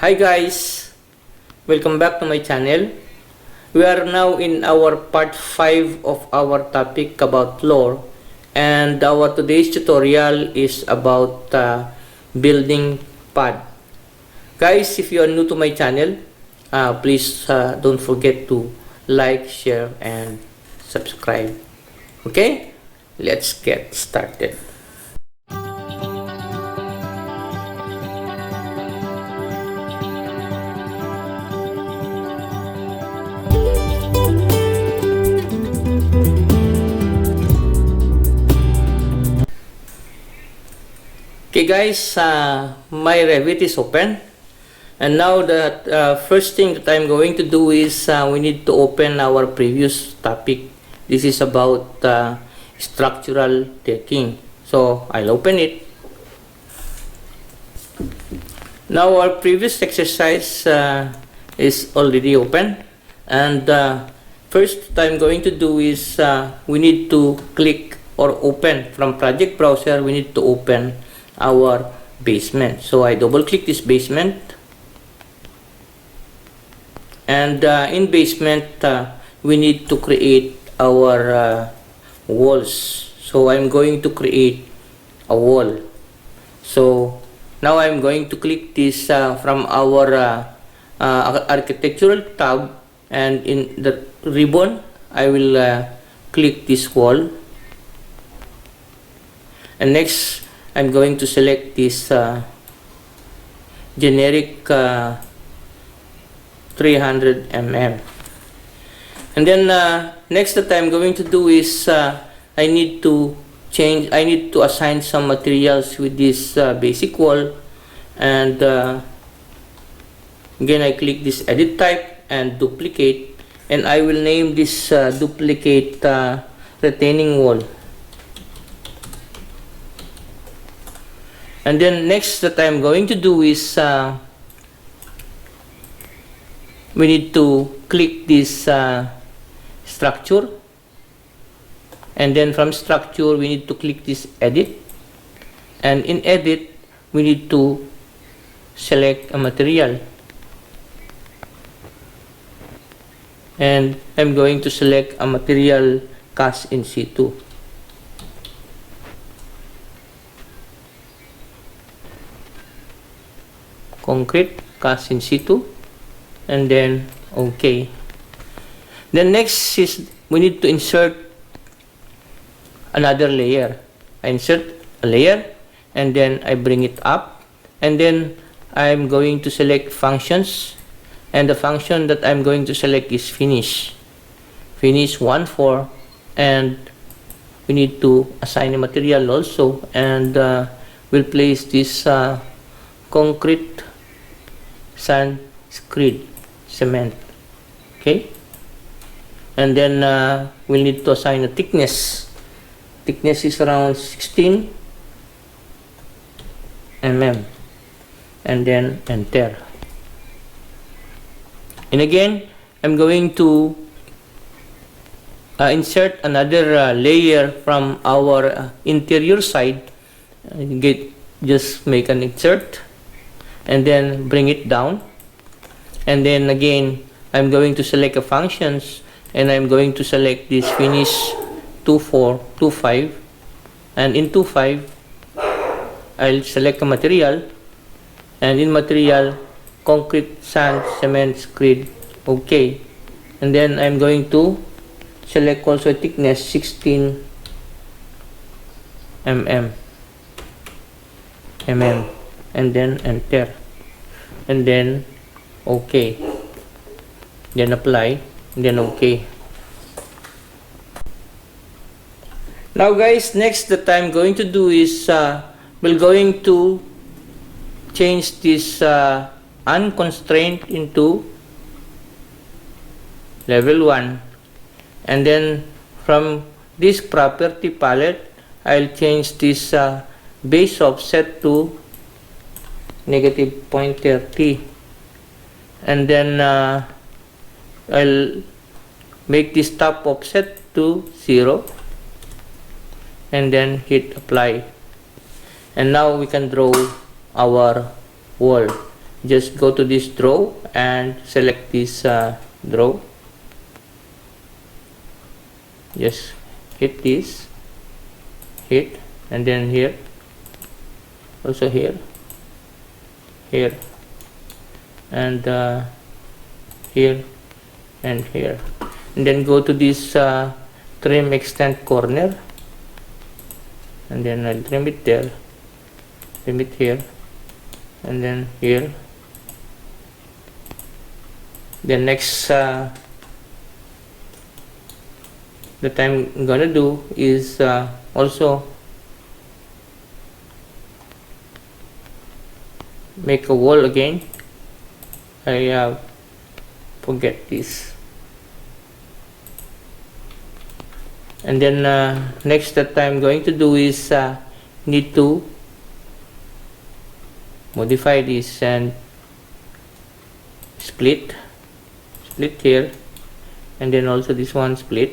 Hi guys, welcome back to my channel. We are now in our part 5 of our topic about floor, and our today's tutorial is about building pad. Guys, if you are new to my channel, please don't forget to like, share, and subscribe. Okay, let's get started. Okay guys, my Revit is open, and now the first thing that I'm going to do is we need to open our previous topic. This is about structural decking. So I'll open it. Now our previous exercise is already open, and first what I'm going to do is we need to click or open from project browser. We need to open our basement. So I double click this basement, and in basement we need to create our walls. So I'm going to create a wall. So now I'm going to click this from our architectural tab, and in the ribbon I will click this wall, and next I'm going to select this generic 300 mm, and then next that I'm going to do is I need to assign some materials with this basic wall, and again I click this edit type and duplicate, and I will name this duplicate retaining wall. And then next that I'm going to do is we need to click this structure, and then from structure we need to click this edit, and in edit we need to select a material, and I'm going to select a material cast in situ. Concrete cast in situ, and then okay. Then next is we need to insert another layer. I insert a layer, and then I bring it up, and then I'm going to select functions, and the function that I'm going to select is finish 1:4, and we need to assign a material also, and we'll place this concrete sand screed cement. Okay, and then we'll need to assign a thickness is around 16 mm, and then enter. And again I'm going to insert another layer from our interior side. Just make an insert and then bring it down, and then again I'm going to select a functions, and I'm going to select this finish 25, and in 25 I'll select a material, and in material concrete sand cement screed. Okay, and then I'm going to select also a thickness 16 mm, and then enter, and then okay, then apply, then okay. Now guys, next that I'm going to do is we're going to change this unconstrained into level 1, and then from this property palette I'll change this base offset to -0.30, and then I'll make this top offset to 0, and then hit apply, and now we can draw our wall. just go to this draw and select this draw. Just hit this, hit, and then here, also here, here, and here, and here, and then go to this trim extend corner, and then I'll trim it there, trim it here, and then here. The next that I'm gonna do is also make a wall again. I forget this, and then next that I'm going to do is need to modify this and split here, and then also this one split,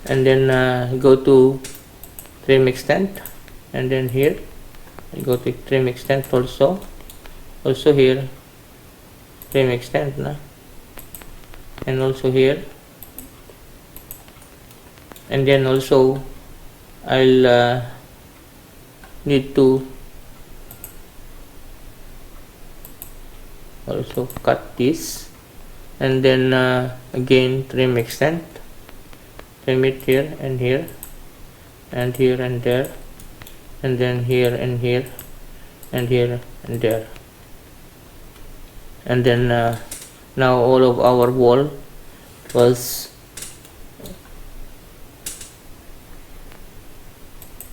and then go to trim extent, and then here I go to trim extent also here trim extent and also here, and then also I'll need to also cut this, and then again trim extent, trim it here and here and here and there, and then here and here and here and there, and then now all of our wall was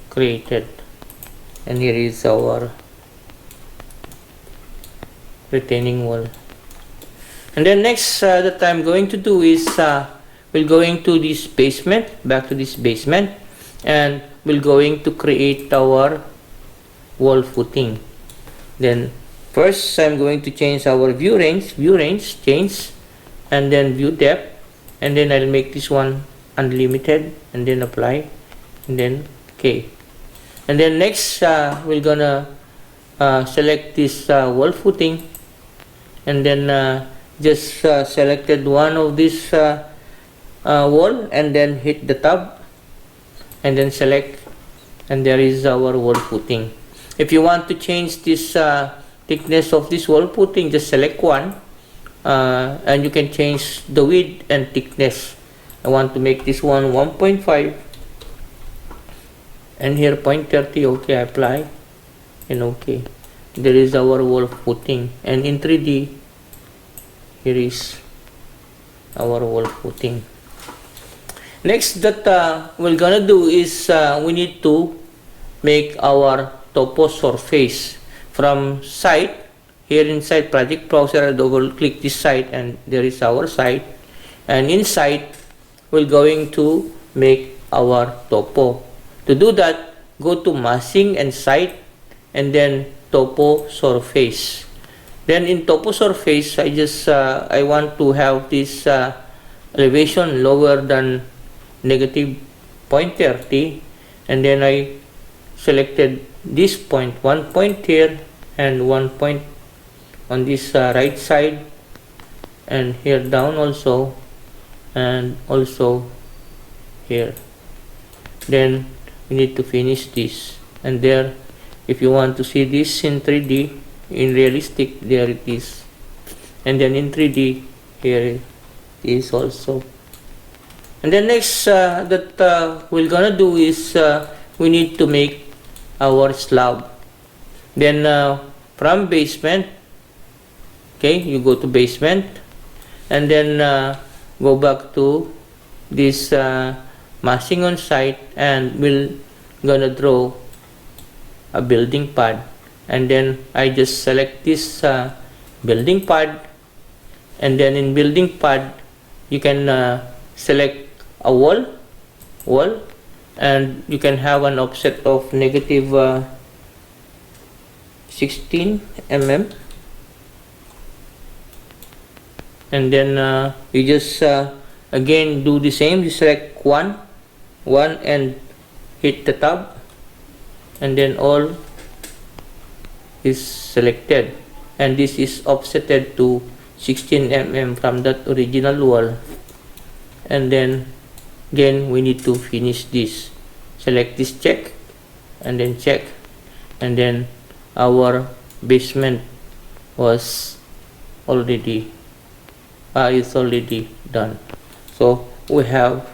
created, and here is our retaining wall. And then next that I'm going to do is we're going to this basement, back to this basement, and we're going to create our wall footing. Then first I'm going to change our view range change, and then view depth, and then I'll make this one unlimited, and then apply, and then okay. And then next we're gonna select this wall footing, and then just selected one of this wall, and then hit the tab, and then select, and there is our wall footing. If you want to change this thickness of this wall footing, just select one, and you can change the width and thickness. I want to make this one 1.5, and here 0.30. okay, apply, and okay. There is our wall footing, and in 3D here is our wall footing. Next that we're gonna do is we need to make our topo surface from site. Here inside project browser, I double click this site, and there is our site, and inside we're going to make our topo. To do that, go to massing and site, and then topo surface. Then in topo surface, I want to have this elevation lower than negative 0.30, and then I selected this point, 1 point here and 1 point on this right side, and here down also, and also here. Then we need to finish this, and there, if you want to see this in 3D, in realistic, there it is, and then in 3D here it is also. And then next that we're gonna do is we need to make our slab. Then from basement, okay, you go to basement, and then go back to this massing on site, and we're gonna draw a building pad. And then I just select this building pad, and then in building pad you can select a wall, and you can have an offset of negative 16 mm, and then you just again do the same. You select one and hit the tab, and then all is selected, and this is offsetted to 16 mm from that original wall. And then again we need to finish this. Select this check and then check, and then our basement was already is already done. So we have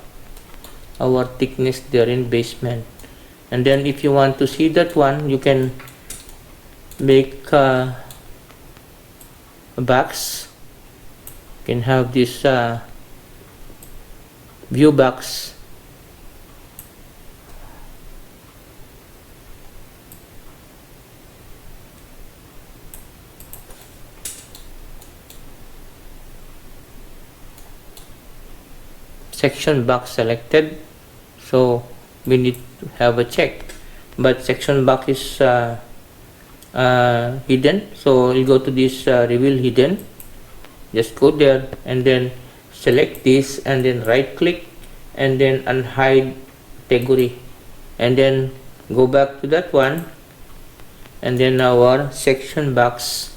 our thickness there in basement. And then if you want to see that one, you can make a box. You can have this view box. Section box selected, so we need to have a check, but section box is hidden, so you go to this reveal hidden, just go there and then select this and then right click and then unhide category, and then go back to that one, and then our section box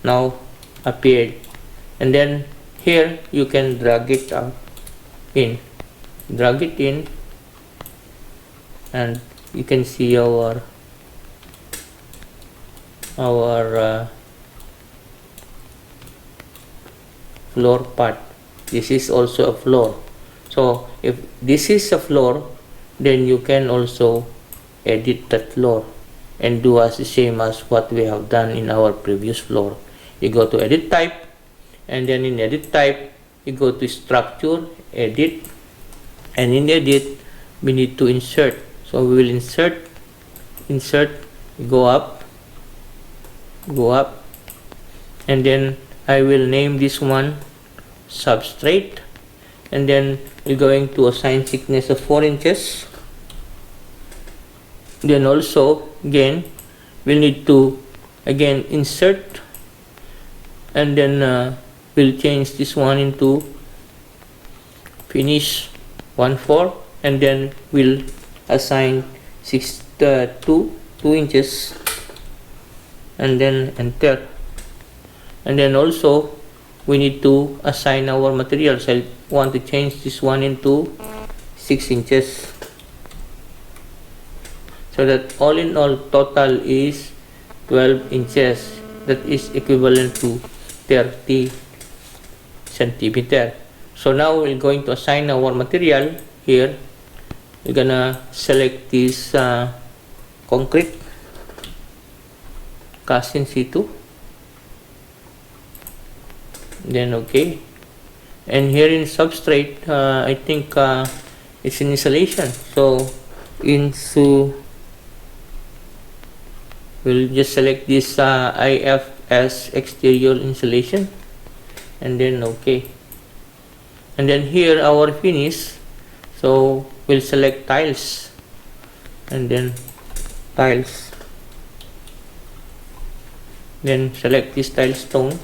now appeared. And then here you can drag it out drag it in, and you can see our floor part. This is also a floor, so if this is a floor, then you can also edit that floor and do as the same as what we have done in our previous floor. You go to edit type, and then in edit type you go to structure, edit, and in edit we need to insert. So we will insert, go up, and then I will name this one substrate, and then we're going to assign thickness of 4 inches. Then also again we'll need to again insert, and then we'll change this one into finish 1/4, and then we'll assign 2 inches, and then enter. And then also we need to assign our materials. I want to change this one into 6 inches, so that all in all total is 12 inches. That is equivalent to 30 centimeter. So now we're going to assign our material. Here we're gonna select this concrete cast in situ, then okay. And here in substrate I think it's in insulation, so we'll just select this IFS exterior insulation, and then okay. And then here our finish, so we'll select tiles, and then tiles, then select this tile stone,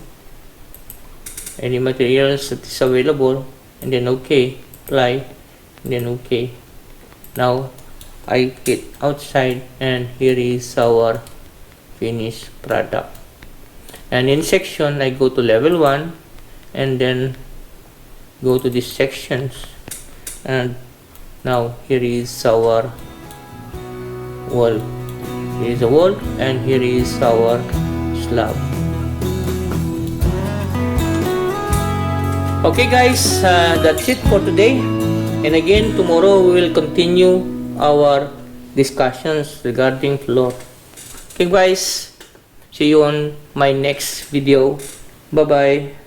any materials that is available, and then okay, apply, and then okay. Now I hit outside, and here is our finished product. And in section I go to level 1, and then go to these sections, and now here is our wall. Here is a wall, and here is our slab. Okay guys, that's it for today, and again tomorrow we will continue our discussions regarding floor. Okay guys, see you on my next video. Bye bye.